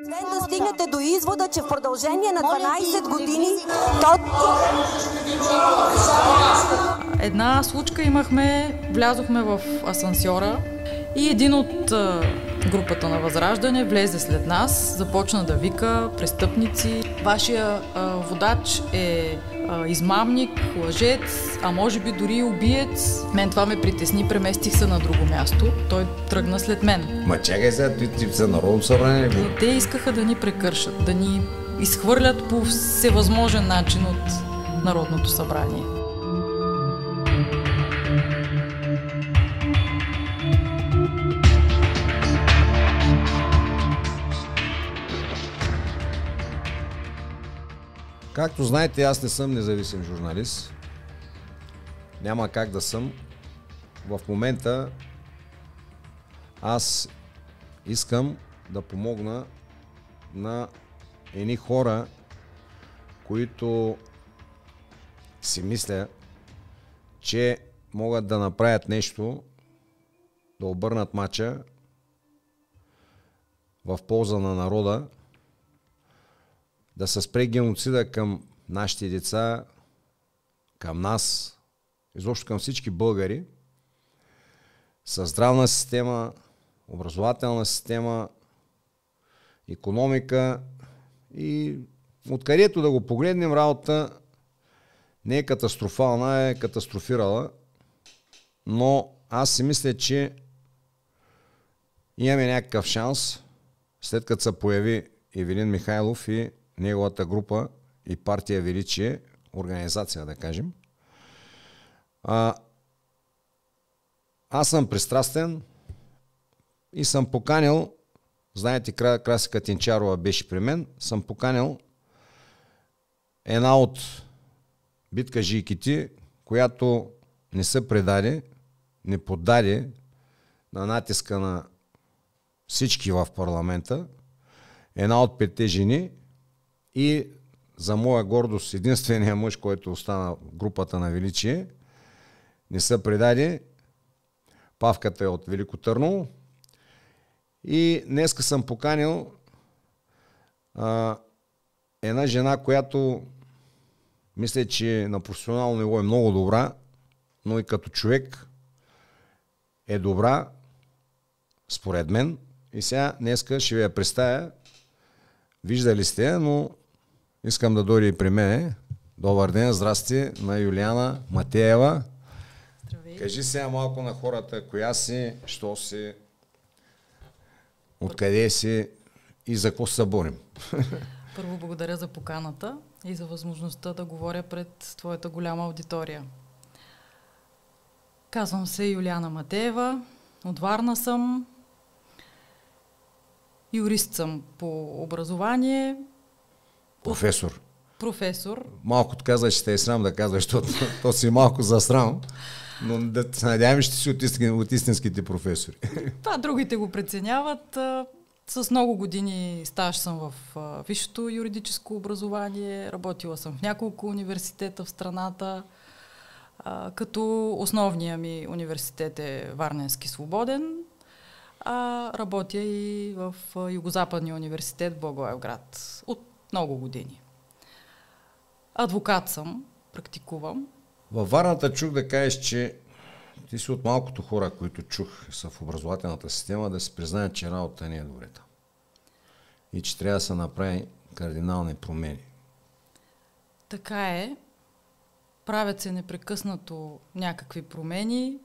Да стигнете до извода, че в продължение на 12 години Една случка имахме, влязохме в асансьора и един от групата на Възраждане влезе след нас, започна да вика престъпници. Вашия водач е измамник, лъжец, а може би дори и убиец. Мен това ме притесни, преместих се на друго място. Той тръгна след мен. Ма чакай сега, ти за Народно събрание. Те искаха да ни прекършат, да ни изхвърлят по всевъзможен начин от Народното събрание. Както знаете, аз не съм независим журналист. Няма как да съм. В момента аз искам да помогна на едни хора, които си мисля, че могат да направят нещо, да обърнат мача в полза на народа, да се спре геноцида към нашите деца, към нас, изобщо към всички българи, със здравна система, образователна система, икономика и откъдето да го погледнем, работа не е катастрофална, е катастрофирала, но аз си мисля, че имаме някакъв шанс, след като се появи Ивелин Михайлов и неговата група и партия Величие, организация да кажем. Аз съм пристрастен и съм поканил, знаете, Краси Катинчарова беше при мен, съм поканил една от биткажийките, която не се предаде, не поддаде на натиска на всички в парламента, една от 5 жени и за моя гордост единственият мъж, който остана в групата на Величие, не се предаде. Павката е от Велико Търново. И днеска съм поканил една жена, която мисля, че на професионално ниво е много добра, но и като човек е добра, според мен. И сега днеска ще ви я представя. Виждали сте, но искам да дойде и при мен. Добър ден, здрасти на Юлиана Матеева. Здравей. Кажи сега малко на хората, коя си, що си, откъде си и за какво се борим. Първо благодаря за поканата и за възможността да говоря пред твоята голяма аудитория. Казвам се Юлиана Матеева, от Варна съм, юрист съм по образование. Професор. Професор. Малко каза, че те е срам да казваш, защото то си малко засрам, но да се надяваме, ще си от истинските професори. Това другите го преценяват. С много години стаж съм в висшето юридическо образование, работила съм в няколко университета в страната, като основния ми университет е Варненски свободен, а работя и в Югозападния университет в Благоевград от много години. Адвокат съм, практикувам. Във Варната чух да кажеш, че ти си от малкото хора, които чух са в образователната система, да си признаят, че работа не е добре. И че трябва да се направи кардинални промени. Така е. Правят се непрекъснато някакви промени,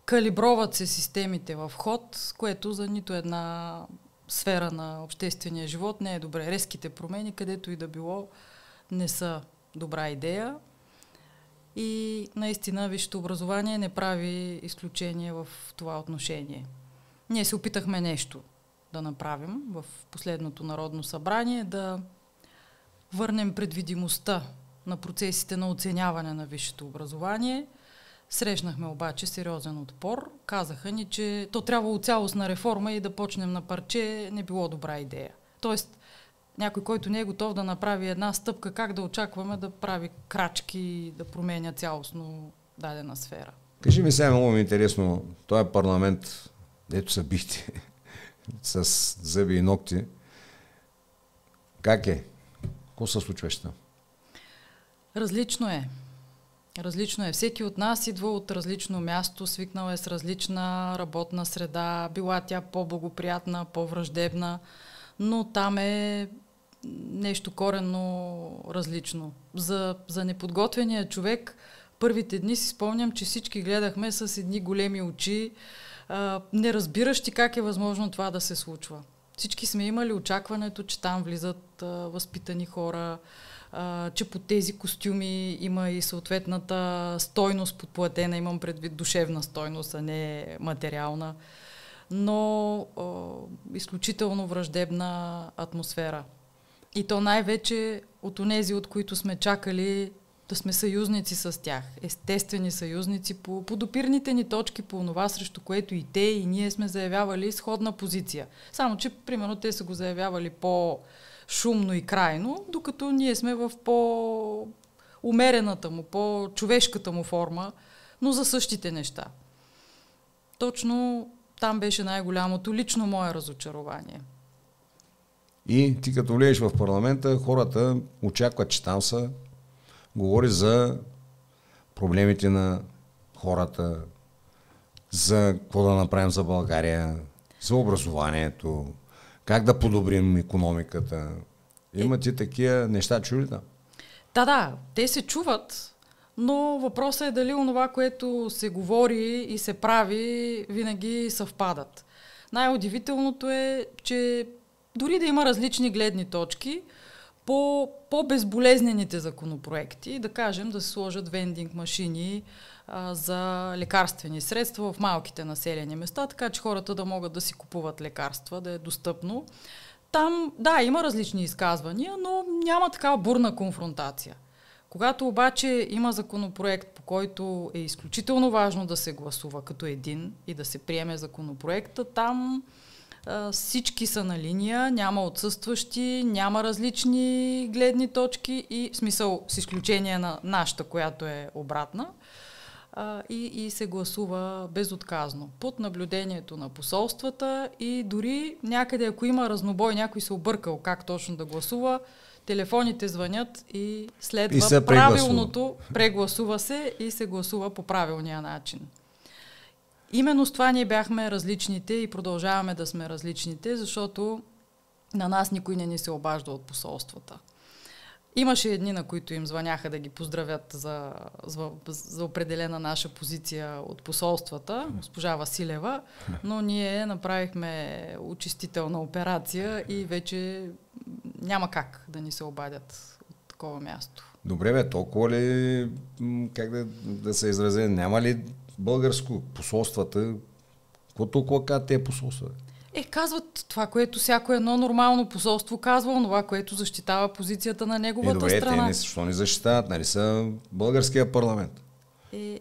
калиброват се системите в ход, което за нито една сфера на обществения живот не е добре. Резките промени, където и да било, не са добра идея. И наистина висшето образование не прави изключение в това отношение. Ние се опитахме нещо да направим в последното Народно събрание, да върнем предвидимостта на процесите на оценяване на висшето образование. Срещнахме обаче сериозен отпор. Казаха ни, че то трябвало цялостна реформа и да почнем на парче не било добра идея. Тоест, някой, който не е готов да направи една стъпка, как да очакваме да прави крачки и да променя цялостно дадена сфера? Кажи ми сега, много ми е интересно, този парламент, дето са бихте с зъби и ногти, Как е? Какво се случва там? Различно е. Различно е. Всеки от нас идва от различно място, свикнал е с различна работна среда, била тя по-благоприятна, по-враждебна, но там е нещо коренно различно. За неподготвения човек първите дни си спомням, че всички гледахме с едни големи очи, не разбиращи как е възможно това да се случва. Всички сме имали очакването, че там влизат възпитани хора, че под тези костюми има и съответната стойност подплатена, имам предвид душевна стойност, а не материална, но изключително враждебна атмосфера. И то най-вече от онези, от които сме чакали да сме съюзници с тях. Естествени съюзници по допирните ни точки, по това, срещу което и те, и ние сме заявявали сходна позиция. Само, че, примерно, те са го заявявали по-шумно и крайно, докато ние сме в по-умерената му, по-човешката му форма, но за същите неща. Точно там беше най-голямото лично мое разочарование. И ти като влезеш в парламента, хората очакват, че там са говори за проблемите на хората, за какво да направим за България, за образованието, как да подобрим икономиката. Имате такива неща, чули там? Да, те се чуват, но въпросът е дали онова, което се говори и се прави, винаги съвпадат. Най-удивителното е, че дори да има различни гледни точки, по-безболезнените законопроекти, да кажем, да се сложат вендинг машини за лекарствени средства в малките населени места, така че хората да могат да си купуват лекарства, да е достъпно. Там, да, има различни изказвания, но няма такава бурна конфронтация. Когато обаче има законопроект, по който е изключително важно да се гласува като един и да се приеме законопроекта, там всички са на линия, няма отсъстващи, няма различни гледни точки и в смисъл с изключение на нашата, която е обратна, и се гласува безотказно под наблюдението на посолствата и дори някъде, ако има разнобой, някой се объркал как точно да гласува, телефоните звънят и следва правилното, прегласува се и се гласува по правилния начин. Именно с това ние бяхме различните и продължаваме да сме различните, защото на нас никой не ни се обажда от посолствата. Имаше едни, на които им звъняха да ги поздравят за определена наша позиция от посолствата, госпожа Василева, но ние направихме очистителна операция и вече няма как да ни се обадят от такова място. Добре, толкова ли, как да се изразя, няма ли българско посолствата, какво толкова казват тези посолства? Казват това, което всяко едно нормално посолство казва, това, което защитава позицията на неговата страна. Добре, защо не защитават? Нали са българския парламент?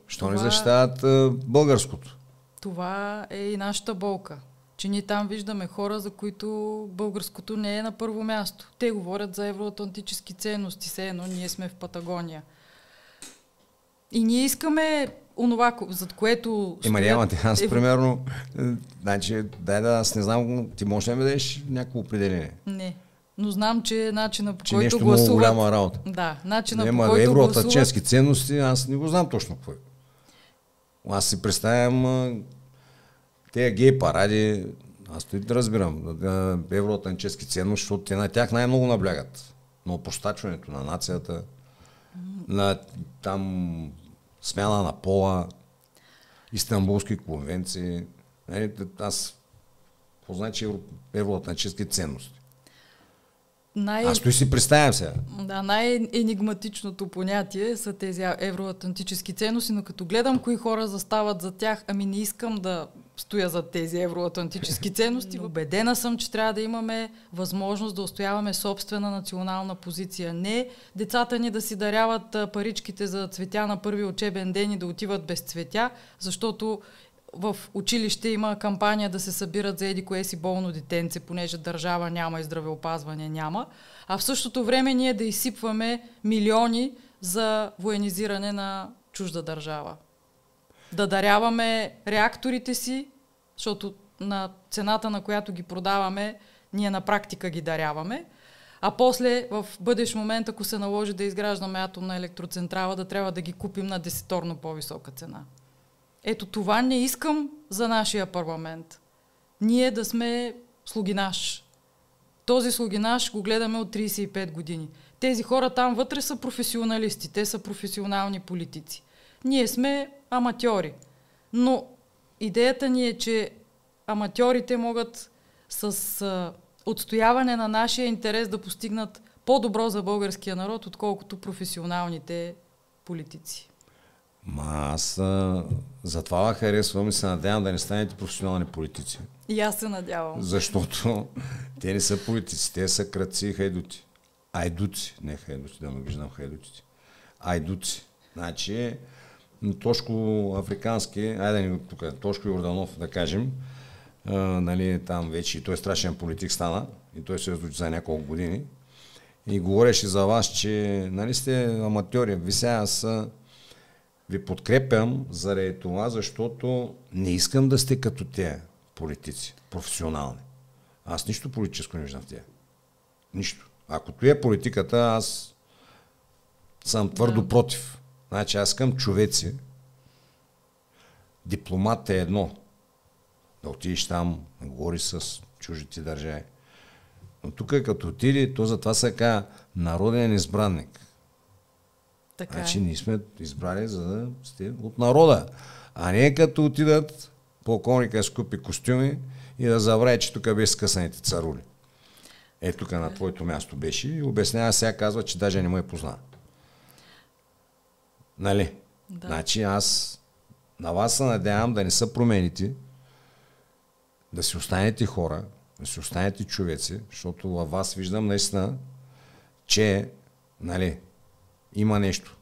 Защо не това, защитават българското? Това е и нашата болка. Че ние там виждаме хора, за които българското не е на първо място. Те говорят за евроатлантически ценности, все едно ние сме в Патагония. И ние искаме онова, за което... Аз примерно, значи, аз не знам, ти можеш да ми дадеш някакво определение? Не, но знам, че начина по който нещо гласуват... много голяма работа. Да, начина по който евроатлантически ценности, аз не го знам точно какво е. Аз си представям тези гей паради, аз той да разбирам, евроатлантически ценности, защото те на тях най-много наблягат. На опростачването на нацията, на там смяна на пола, Истанбулски конвенции. Аз позначи евроатлантически ценности. Аз той си представям сега. Да, най-енигматичното понятие са тези евроатлантически ценности, но като гледам кои хора застават за тях, не искам да стоя за тези евроатлантически ценности. Убедена съм, че трябва да имаме възможност да устояваме собствена национална позиция. Не децата ни да си даряват паричките за цветя на първи учебен ден и да отиват без цветя, защото в училище има кампания да се събират за еди кое си болно детенце, понеже държава няма и здравеопазване няма, а в същото време ние да изсипваме милиони за военизиране на чужда държава. Да даряваме реакторите си, защото на цената, на която ги продаваме, ние на практика ги даряваме, А после, в бъдещ момент, ако се наложи да изграждаме атомна електроцентрала, да трябва да ги купим на 10-торно по-висока цена. Ето това не искам за нашия парламент. Ние да сме слугинаж. Този слугинаж го гледаме от 35 години. Тези хора там вътре са професионалисти, те са професионални политици. Ние сме аматьори. Но идеята ни е, че аматьорите могат с отстояване на нашия интерес да постигнат по-добро за българския народ, отколкото професионалните политици. Аз затова харесвам и се надявам да не станете професионални политици. И аз се надявам. Защото те не са политици, те са крадци и хайдути. Айдуци, не хайдути, да не виждам хайдутите. Айдуци. Значи, Тошко Африкански, айде тук, Тошко Йорданов, да кажем, нали, там вече, той страшен политик стана и той се разучи за няколко години и говореше за вас, че нали сте аматьори. Ви сега аз ви подкрепям заради това, защото не искам да сте като те политици, професионални. Аз нищо политическо не виждам в тях. Нищо. Ако това е политиката, аз съм твърдо против. Значи аз искам човеци. Дипломат е едно. Да отидеш там, да говориш с чуждите държави. Но тук като отиде, то затова се казва народен избранник. Така значи ние сме избрали за да сте от народа. А не като отидат полковника с купи костюми и да забрави, че тук беше скъсаните царули. Тук на твоето място беше и обяснява, сега казва, че даже не му е познава. Нали? Да. Значи аз на вас се надявам да не се промените, да си останете хора, да си останете човеци, защото във вас виждам наистина, че нали, има нещо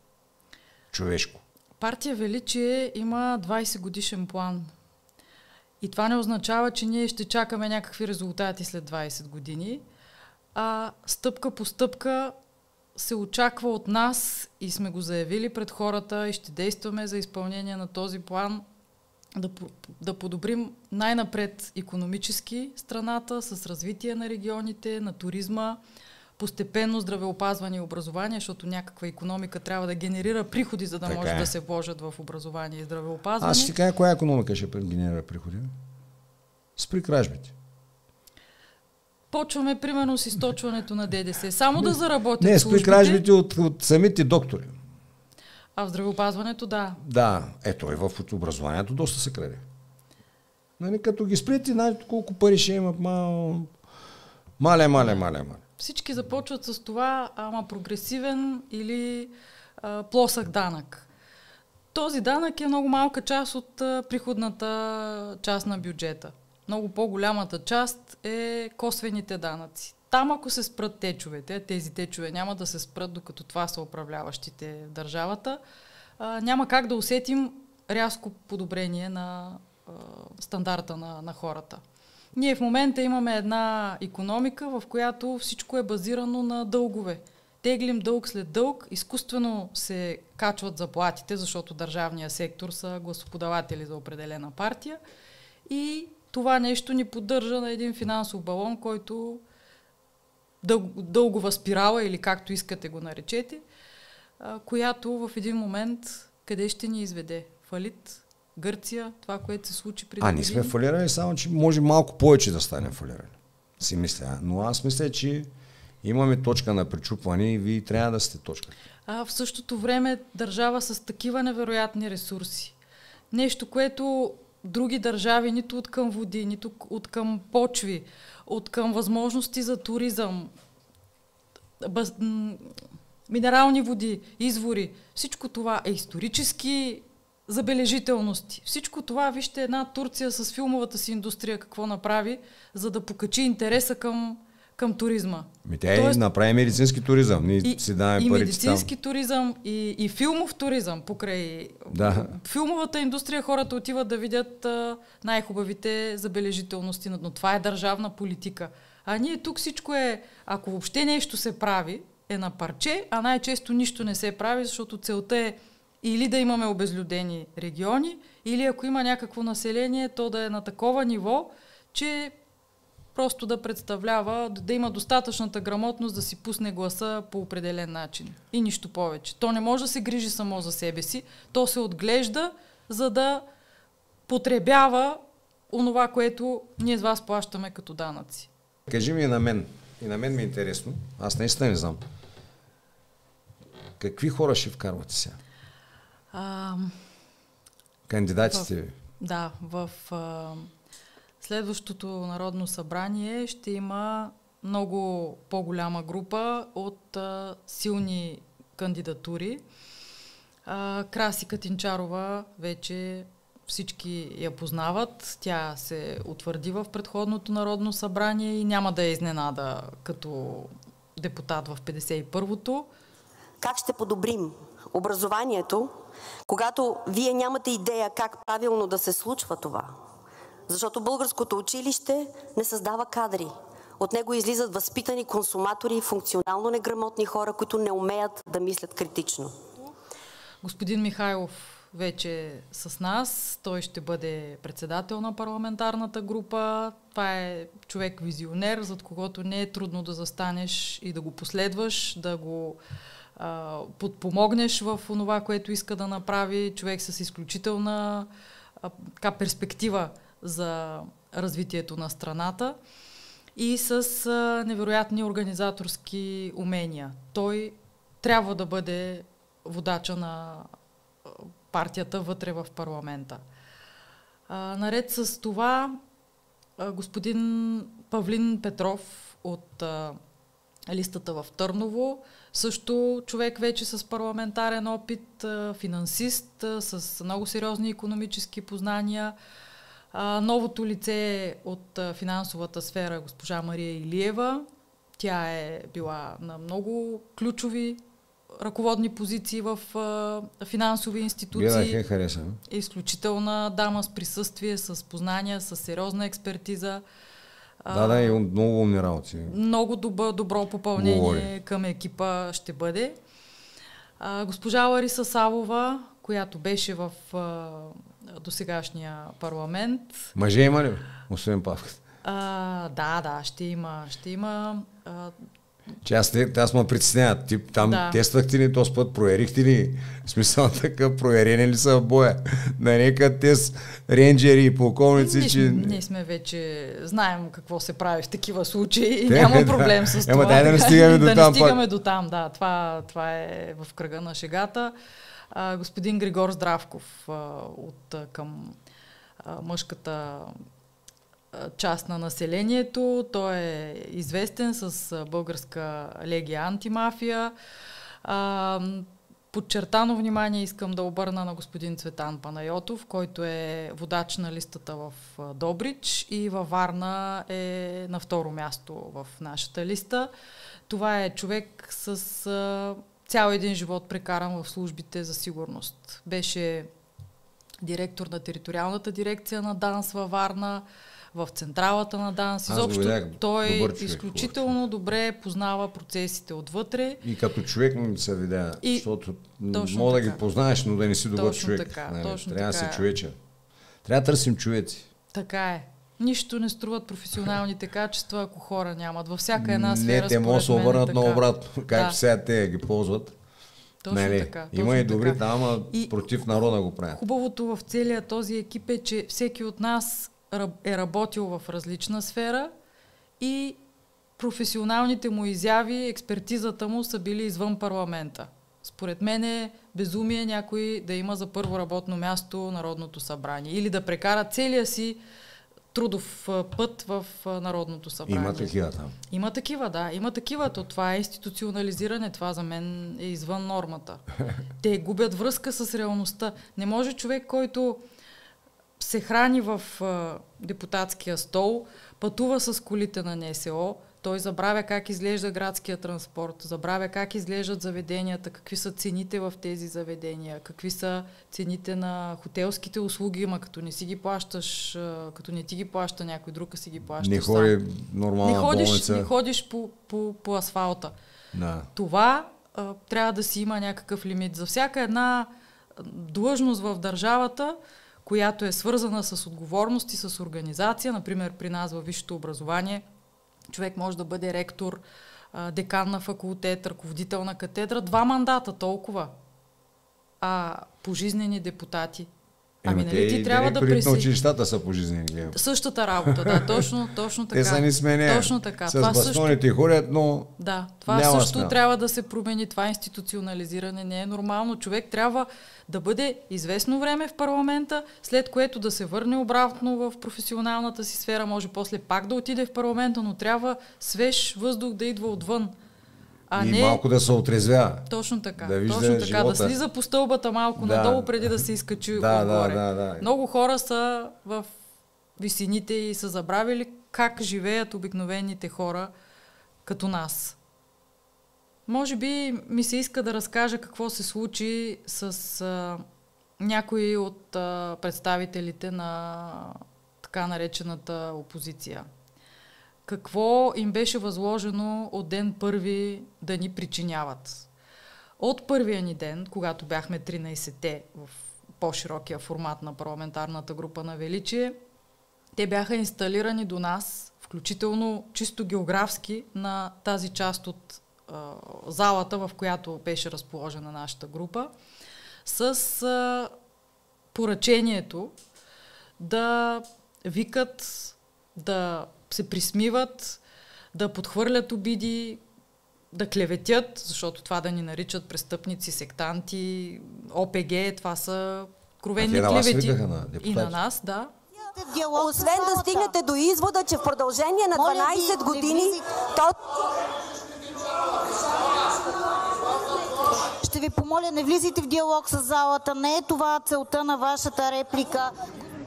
човешко. Партия Величие има 20 годишен план. И това не означава, че ние ще чакаме някакви резултати след 20 години, а стъпка по стъпка се очаква от нас и сме го заявили пред хората и ще действаме за изпълнение на този план да подобрим най-напред икономически страната с развитие на регионите, на туризма, постепенно здравеопазване и образование, защото някаква икономика трябва да генерира приходи, за да може да се вложат в образование и здравеопазване. Аз ще кажа, коя икономика ще генерира приходи? С кражбите. Почваме, примерно, с източването на ДДС. Само да заработят службите. Не, с кражбите от самите доктори. А в здравеопазването, да. Да, ето и в образованието доста се краде. Нали, като ги спрете, знаете колко пари ще имат, мале. Всички започват с това, ама прогресивен или плосък данък. Този данък е много малка част от приходната част на бюджета. Много по-голямата част е косвените данъци. Там, ако се спрат течовете, тези течове няма да се спрат, докато това са управляващите в държавата, няма как да усетим рязко подобрение на стандарта на хората. Ние в момента имаме една икономика, в която всичко е базирано на дългове. Теглим дълг след дълг, изкуствено се качват заплатите, защото държавния сектор са гласоподаватели за определена партия и това нещо ни поддържа на един финансов балон, който дългова спирала или както искате го наречете, която в един момент къде ще ни изведе? Фалит? Гърция? Това, което се случи преди години? Ние сме фалирали, само че може малко повече да станем фалирали. Си мисля. Но аз мисля, че имаме точка на пречупване и вие трябва да сте точка. В същото време държава с такива невероятни ресурси. Нещо, което други държави нито от към води, нито от към почви, от към възможности за туризъм, минерални води, извори. Всичко това е исторически забележителности. Всичко това, вижте една Турция с филмовата си индустрия какво направи, за да покачи интереса към туризма. Тя направи медицински туризъм. Ние си даваме пари, медицински туризъм, и филмов туризъм. Покрай филмовата индустрия хората отиват да видят най-хубавите забележителности. Но това е държавна политика. А ние тук всичко е, ако въобще нещо се прави, е на парче, а най-често нищо не се прави, защото целта е или да имаме обезлюдени региони, или ако има някакво население, то да е на такова ниво, че просто да представлява, да има достатъчната грамотност да си пусне гласа по определен начин. И нищо повече. То не може да се грижи само за себе си, то се отглежда, за да потребява онова, което ние с вас плащаме като данъци. Кажи ми и на мен. И на мен ми е интересно. Аз наистина не знам. Какви хора ще вкарвате сега? Кандидатите ви? Да, в следващото Народно събрание ще има много по-голяма група от силни кандидатури. Краси Катинчарова вече всички я познават. Тя се утвърди в предходното Народно събрание и няма да е изненада като депутат в 51-то. Как ще подобрим образованието, когато вие нямате идея как правилно да се случва това? Защото българското училище не създава кадри. От него излизат възпитани консуматори, функционално неграмотни хора, които не умеят да мислят критично. Господин Михайлов вече с нас. Той ще бъде председател на парламентарната група. Това е човек-визионер, зад когото не е трудно да застанеш и да го последваш, да го подпомогнеш в това, което иска да направи. Човек с изключителна перспектива за развитието на страната и с невероятни организаторски умения. Той трябва да бъде водача на партията вътре в парламента. Наред с това, господин Павлин Петров от листата в Търново, също човек вече с парламентарен опит, финансист, с много сериозни икономически познания. Новото лице от финансовата сфера, госпожа Мария Илиева. Тя е била на много ключови ръководни позиции в финансови институции. Гледах я харесвам. Изключителна дама с присъствие, с познания, с сериозна експертиза. Да, и много умни работи. Много добро попълнение говори към екипа ще бъде. Госпожа Лариса Савова, която беше в досегашния парламент. Мъже има ли? Освен Павката. Да, ще има. Че аз ме притесняват. Там тествахте ли този път? Проверихте ли? В смисъл така, проверени ли са в боя? На нека тест рейнджери и полковници, Ние сме вече знаем какво се прави в такива случаи и няма проблем с това. Дай да не стигаме до там. Да не стигаме до там, да. Това е в кръга на шегата. Господин Григор Здравков към мъжката част на населението. Той е известен с българска легия антимафия. Подчертано внимание искам да обърна на господин Цветан Панайотов, който е водач на листата в Добрич и във Варна е на второ място в нашата листа. Това е човек с цял един живот прекаран в службите за сигурност. Беше директор на териториалната дирекция на ДАНС във Варна, в централата на ДАНС. Изобщо той изключително добре познава процесите отвътре. И като човек му се видя, защото мога да ги познаеш, но да не си добър човек. Трябва да си човечен. Трябва да търсим човеци. Така е. Нищо не струват професионалните качества, ако хора нямат. Във всяка една сфера. Не, те могат да се обърнат на обратно. Както сега те ги ползват. Точно така. Има и добри там, ама против народа го правят. Хубавото в целия този екип е, че всеки от нас е работил в различна сфера и професионалните му изяви, експертизата му са били извън парламента. Според мен е безумие някой да има за първо работно място Народното събрание или да прекара целия си трудов път в Народното събрание. Има такива там. Има такива, да. Има такива. Това е институционализиране. Това за мен е извън нормата. Те губят връзка с реалността. Не може човек, който се храни в депутатския стол, пътува с колите на НСО, той забравя как изглежда градския транспорт, забравя как изглеждат заведенията, какви са цените в тези заведения, какви са цените на хотелските услуги, ама като не си ги плащаш, като не ти ги плаща някой друг, а си ги плащаш. Не ходи нормална болница. Не ходиш по асфалта. Да. Това трябва да си има някакъв лимит. За всяка една длъжност в държавата, която е свързана с отговорност и с организация. Например, при нас във висшето образование човек може да бъде ректор, декан на факултет, ръководител на катедра, 2 мандата толкова. А пожизнени депутати. Нали ти трябва да на училищата са пожизнени. Същата работа, да, точно така. Те са ни сменяли. Точно така. С бастоните ходят, но да, това също трябва да се промени. Това институционализиране не е нормално. Човек трябва да бъде известно време в парламента, след което да се върне обратно в професионалната си сфера, може после пак да отиде в парламента, но трябва свеж въздух да идва отвън. И не, малко да се отрезвява. Точно така. Да вижда точно така, живота. Да слиза по стълбата малко надолу, преди да се изкачи отгоре. Да. Много хора са в висините и са забравили как живеят обикновените хора като нас. Може би ми се иска да разкажа какво се случи с някои от представителите на така наречената опозиция. Какво им беше възложено от ден първи да ни причиняват. От първия ни ден, когато бяхме 13-те в по-широкия формат на парламентарната група на Величие, те бяха инсталирани до нас, включително чисто географски, на тази част от залата, в която беше разположена нашата група, с поръчението да викат, да се присмиват, да подхвърлят обиди, да клеветят, защото това да ни наричат престъпници, сектанти, ОПГ, това са откровени клевети. И на нас, да. Освен да стигнете до извода, че в продължение на 12 години... Ще ви помоля, не влизайте в диалог с залата. Не е това целта на вашата реплика.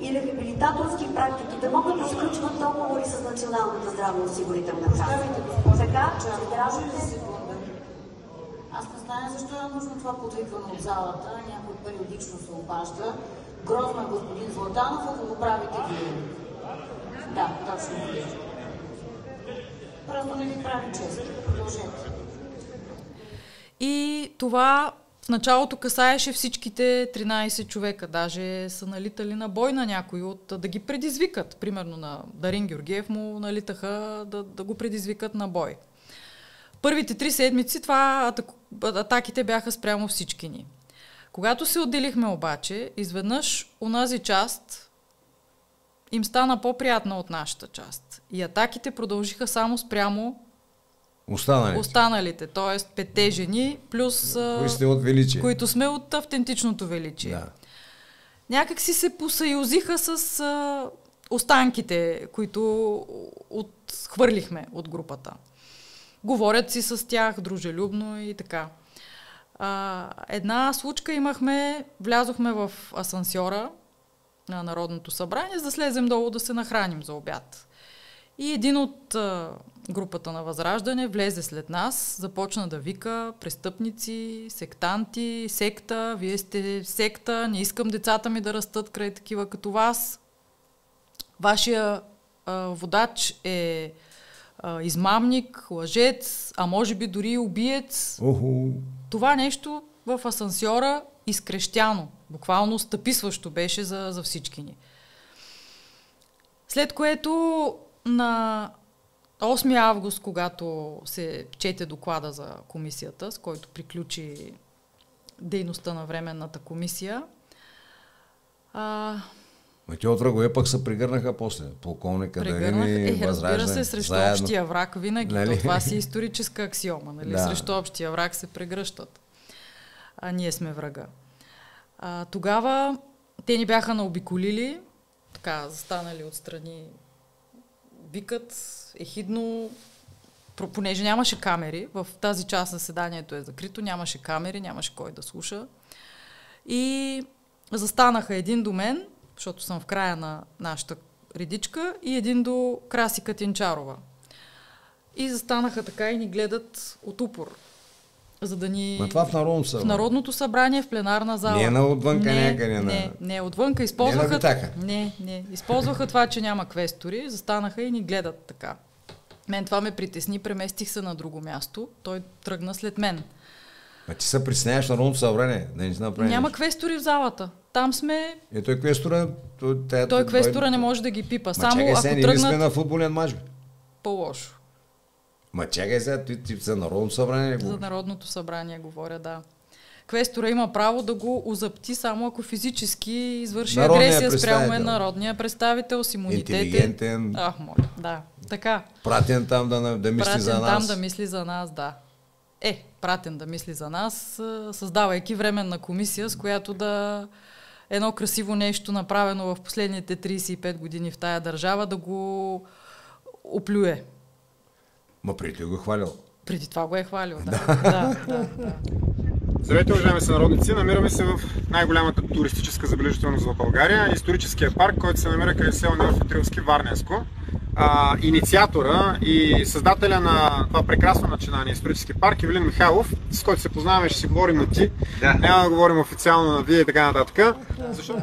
И рехабилитаторски практики да могат да сключват договори с Националната здравноосигурителна каса. Така, че гражданите... Аз не знам защо е нужно това подвикване от залата. Някой периодично се обажда. Грозно е господин Златанов, ако го правите вие. Да, точно вие. Просто не ви прави чест. Продължете. И това в началото касаеше всичките 13 човека. Даже са налитали на бой на някои да ги предизвикат. Примерно на Дарин Георгиев му налитаха да го предизвикат на бой. Първите 3 седмици атаките бяха спрямо всички ни. Когато се отделихме обаче, изведнъж онази част им стана по-приятна от нашата част. И атаките продължиха само спрямо останалите, т.е. 5 жени, плюс които сме от автентичното Величие. Да. Някак си се посъюзиха с останките, които отхвърлихме от групата. Говорят си с тях дружелюбно и така. Една случка имахме, влязохме в асансьора на Народното събрание, за да слезем долу да се нахраним за обяд. И един от групата на Възраждане влезе след нас, започна да вика престъпници, сектанти, секта, вие сте секта, не искам децата ми да растат край такива като вас. Вашия водач е измамник, лъжец, а може би дори убиец. Това нещо в асансьора изкрещяно, буквално стъписващо беше за всички ни. След което на 8 август, когато се чете доклада за комисията, с който приключи дейността на временната комисия, те от врагове пък се прегърнаха после. Полковника Дарини, Възраждане. Разбира се, срещу общия враг винаги. Нали? Това си историческа аксиома. Нали? Да. Срещу общия враг се прегръщат. А ние сме врага. Тогава те ни бяха наобиколили, така, застанали отстрани, викат ехидно, понеже нямаше камери, в тази част заседанието е закрито, нямаше камери, нямаше кой да слуша. И застанаха един до мен, защото съм в края на нашата редичка, и един до Краси Катинчарова. И застанаха така и ни гледат от упор. За да ни... Това в Народното събрание? В Народното събрание, в пленарна зала. Не е на отвънка някъде? Не, отвънка. Използваха това, че няма квестори, застанаха и ни гледат така. Мен това ме притесни, преместих се на друго място. Той тръгна след мен. Ма ти се притесняваш Народното събрание, да не си направи Няма нещо. квестори в залата. Там сме... Той квестора... Той квестора не може да ги пипа. Ма Само чакай сега, ако ние сме тръгнат... на футболен мач, бе. По-лошо. Ма чакай сега, ти за Народното събрание не За говориш. Народното събрание говоря, да. Квестора има право да го озапти само ако физически извърши Народният агресия спрямо представител. народния представител с имунитет. Интелигентен. Моля, да. Така. Пратен там да мисли Пратен за там нас. да мисли за нас, да. Пратен да мисли за нас, създавайки временна комисия, с която да едно красиво нещо, направено в последните 35 години в тая държава, да го оплюе. Ма преди го хвалил. Преди това го е хвалил, да. Здравейте, уважаеми сънародници! Намираме се в най-голямата туристическа забележителност в България, историческия парк, който се намира край село Неофитрилски, Варненско. Инициатора и създателя на това прекрасно начинание исторически парк Ивелин Михайлов, с който се познаваме, ще си говорим на ти. Да. Няма да говорим официално на вие и така нататък. Защо?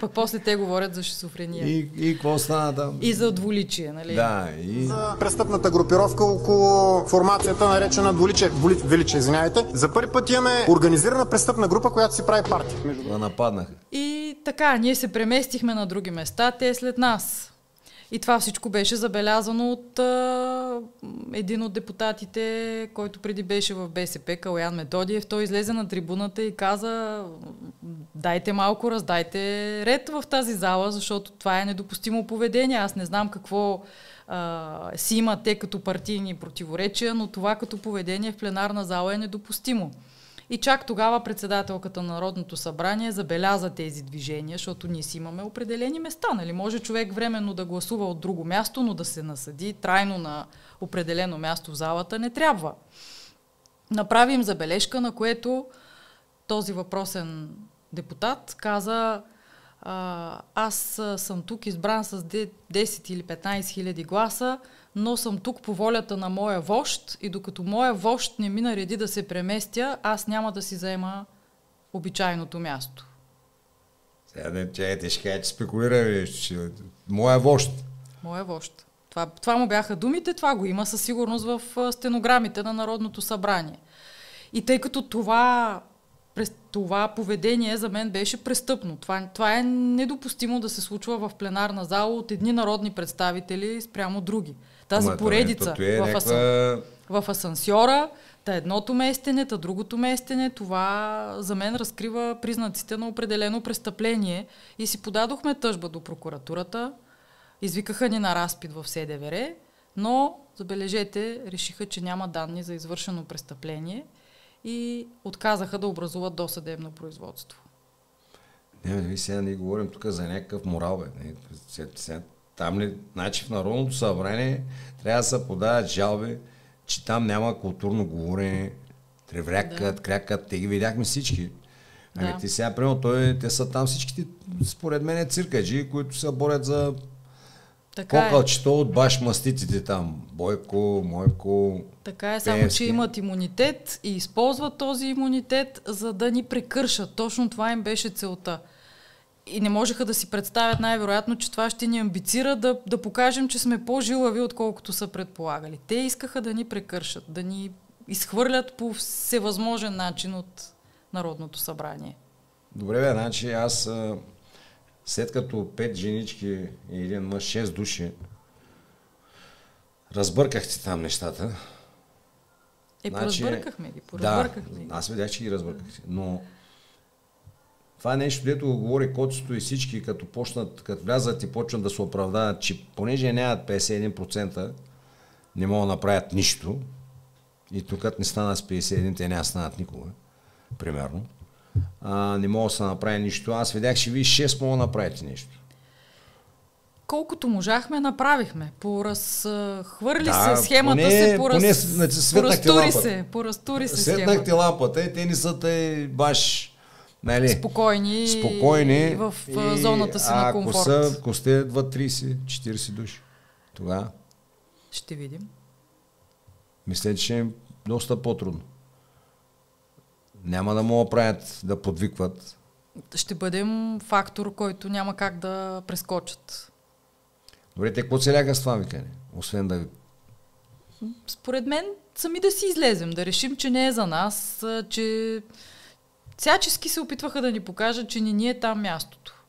Пък после те говорят за шизофрения. И какво стана там? И за двуличие, нали? Да, и... За престъпната групировка около формацията, наречена Величие, извинявайте. За първи път имаме организирана престъпна група, която си прави партия. Да нападнаха. И така, ние се преместихме на други места, те след нас. И това всичко беше забелязано от един от депутатите, който преди беше в БСП, Калоян Методиев. Той излезе на трибуната и каза: дайте малко, раздайте ред в тази зала, защото това е недопустимо поведение. Аз не знам какво си имат те като партийни противоречия, но това като поведение в пленарна зала е недопустимо. И чак тогава председателката на Народното събрание забеляза тези движения, защото ние си имаме определени места. Нали? Може човек временно да гласува от друго място, но да се насъди трайно на определено място в залата не трябва. Направим забележка, на което този въпросен депутат каза: аз съм тук избран с 10 или 15 хиляди гласа, но съм тук по волята на моя вожд и докато моя вожд не ми нареди да се преместя, аз няма да си заема обичайното място. Сега не чакайте, ще кажа, че спекулира, моя вожд. Моя вожд. Това му бяха думите, това го има със сигурност в стенограмите на Народното събрание. И тъй като това поведение за мен беше престъпно. Това е недопустимо да се случва в пленарна зала от едни народни представители спрямо други. Тази поредица в асансьора, та едното местене, та другото местене, това за мен разкрива признаците на определено престъпление и си подадохме тъжба до прокуратурата, извикаха ни на разпит в СДВР, но, забележете, решиха, че няма данни за извършено престъпление и отказаха да образуват досъдебно производство. Не, сега ние говорим тук за някакъв морал, бе. Там ли, значи в Народното събрание трябва да се подават жалби, че там няма културно говорене, треврякат, крякат, те ги видяхме всички. Ами ти сега, примерно, те са там всичките, според мен, циркаджи, които се борят за покълчето от баш мастиците там. Бойко, Мойко, така е, само Пеевски. че имат имунитет и използват този имунитет, за да ни прекършат. Точно това им беше целта. И не можеха да си представят най-вероятно, че това ще ни амбицира да покажем, че сме по-жилави, отколкото са предполагали. Те искаха да ни прекършат, да ни изхвърлят по всевъзможен начин от Народното събрание. Добре, бе, значи аз след като 5 женички и един мъж, 6 души, разбъркахте там нещата. Поразбъркахме ги, ги. Аз видях, че ги разбъркахте. Но това нещо, дето го говори Коцето и всички, като влязат и почнат да се оправдават, че понеже нямат 51%, не могат да направят нищо. И тук не стана с 51, те няма станат никога. Примерно. Не мога да се направи нищо. Аз видях, че вие 6 мога да направите нещо. Колкото можахме, направихме. Поразхвърли се схемата, поразтури се схемата. Светнахте лампата и те не са тъй баш спокойни в зоната си на комфорт. Ако сте 30-40 души, тогава ще видим. Мисля, че е доста по-трудно. Няма да могат правят да подвикват. Ще бъдем фактор, който няма как да прескочат. Добре, те какво целяха с това викане? Освен да... Според мен сами да си излезем, да решим, че не е за нас, че всячески се опитваха да ни покажат, че не ни е там мястото.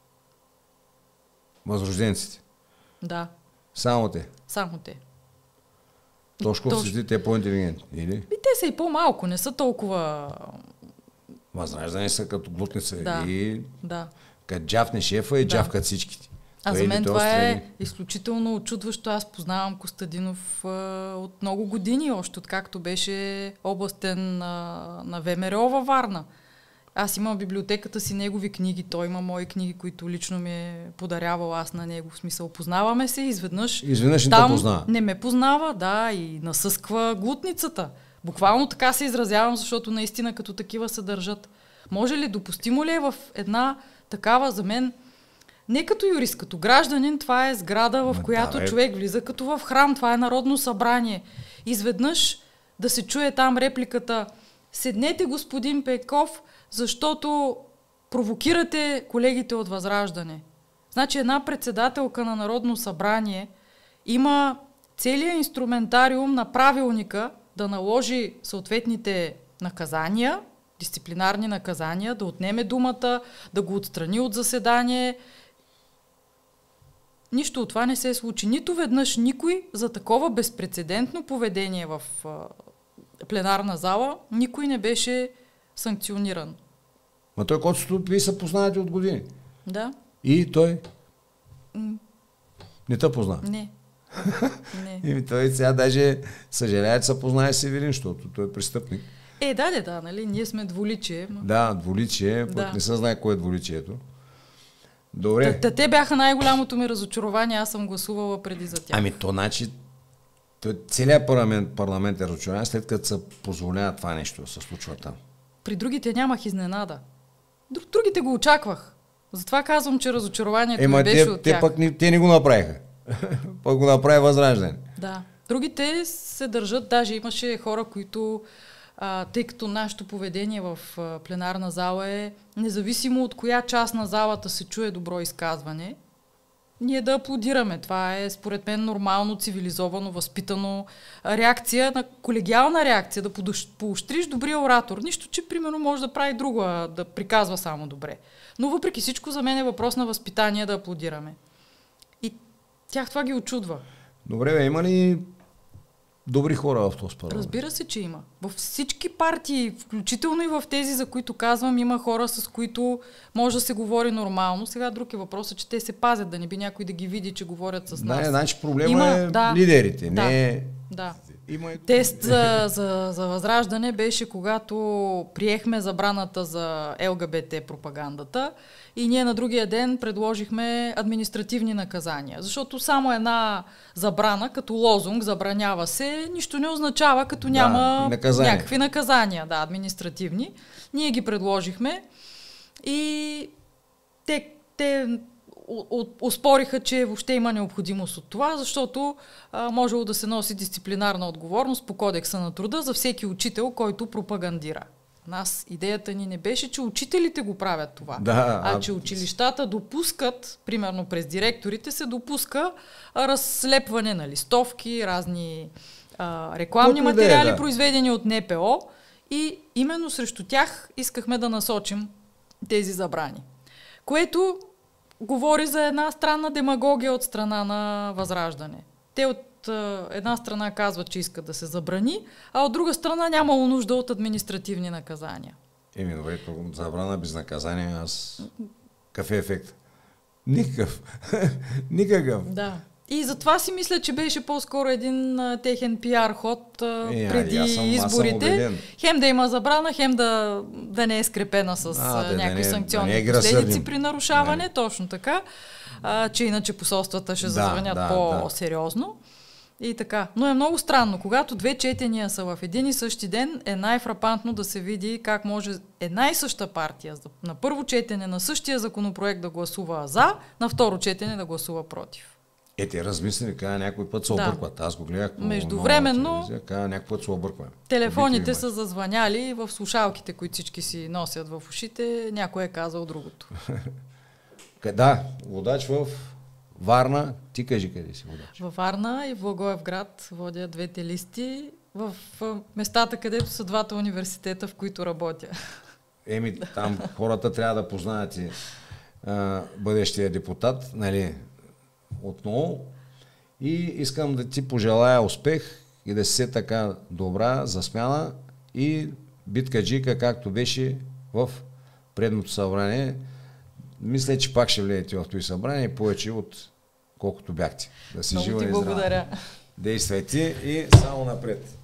Възрожденците. Да, Само те. само те. Тошковците, те по-интелигентни, или? И те са и по-малко, не са толкова... Възраждане са като глутница. Да, И да. като джавне шефа и джавкат всичките. А Той за или мен той това отстрани. е изключително очудващо. Аз познавам Костадинов от много години, още откакто беше областен на ВМРО във Варна. Аз имам в библиотеката си негови книги, той има мои книги, които лично ми е подарявал аз на него. В смисъл, познаваме се, изведнъж Не те там познава. не ме познава, да, и насъсква глутницата. Буквално така се изразявам, защото наистина като такива се държат. Може ли, допустимо ли е в една такава, за мен, не като юрист, като гражданин, това е сграда, в която човек влиза като в храм, това е Народно събрание. Изведнъж да се чуе там репликата: седнете, господин Петков, защото провокирате колегите от Възраждане. Значи една председателка на Народно събрание има целият инструментариум на правилника да наложи съответните наказания, дисциплинарни наказания, да отнеме думата, да го отстрани от заседание. Нищо от това не се случи. Нито веднъж никой за такова безпрецедентно поведение в пленарна зала, никой не беше санкциониран. Ма той Коцето, вие се познавате от години. Да? И той не те позна. Не. Не. И той сега даже съжалява, че се познае Северин, защото той е престъпник. Да, нали? Ние сме двуличие. Да, двуличие, пък не се знае кое е двуличието. Добре. Те бяха най-голямото ми разочарование, аз съм гласувала преди за тях. Ами то значи, целият парламент е разочарован, след като се позволява това нещо да се случва там. При другите нямах изненада. Другите го очаквах. Затова казвам, че разочарованието ми беше от тях. Те не го направиха. Пък го направи Възраждане. Да. Другите се държат, даже имаше хора, които, тъй като нашето поведение в пленарна зала е независимо от коя част на залата се чуе добро изказване, ние да аплодираме. Това е, според мен, нормално, цивилизовано, възпитано реакция, на колегиална реакция, да поощриш добрия оратор. Нищо, че, примерно, може да прави друго, да приказва само добре. Но въпреки всичко, за мен е въпрос на възпитание да аплодираме. И тях това ги очудва. Добре, има ли добри хора в този парламент? Разбира се, че има. Във всички партии, включително и в тези, за които казвам, има хора, с които може да се говори нормално. Сега друг е въпросът, че те се пазят, да не би някой да ги види, че говорят с нас. Да, значи проблема е лидерите. Да, не... да. Има... Тест за Възраждане беше, когато приехме забраната за ЛГБТ пропагандата и ние на другия ден предложихме административни наказания. Защото само една забрана, като лозунг, забранява се, нищо не означава, като няма някакви наказания, административни. Ние ги предложихме и те оспориха, че въобще има необходимост от това, защото можело да се носи дисциплинарна отговорност по Кодекса на труда за всеки учител, който пропагандира. Нас идеята ни не беше, че учителите го правят това, че училищата допускат, примерно през директорите се допуска разслепване на листовки, разни рекламни материали, произведени от НПО, и именно срещу тях искахме да насочим тези забрани. Което говори за една странна демагогия от страна на Възраждане. Те от една страна казват, че искат да се забрани, а от друга страна нямало нужда от административни наказания. Добре, забрана без наказание, какъв е ефект? Никакъв. Никакъв. Да. И затова си мисля, че беше по-скоро един техен пиар ход преди изборите. Хем да има забрана, хем да не е скрепена с някакви санкционни последици при нарушаване, точно така, че иначе посолствата ще зазвънят по-сериозно. И така. Но е много странно. Когато две четения са в един и същи ден, е най-фрапантно да се види как може една и съща партия на първо четене на същия законопроект да гласува за, на второ четене да гласува против. Те размислили, някой път се объркват. Аз го гледах по междувременно, някой път се объркваме. Телефоните са зазвъняли в слушалките, които всички си носят в ушите, някой е казал другото. Да, водач в Варна. Ти кажи къде си водач. Във Варна и в Благоевград водя двете листи. в местата, където са двата университета, в които работя. Там хората трябва да познаят и бъдещия депутат, нали, отново. И искам да ти пожелая успех и да си така добра за смяна и биткаджика, както беше в предното събрание. Мисля, че пак ще влезете в този събрание повече от колкото бяхте. Да си много жива ти и здрава. благодаря. Действайте и само напред.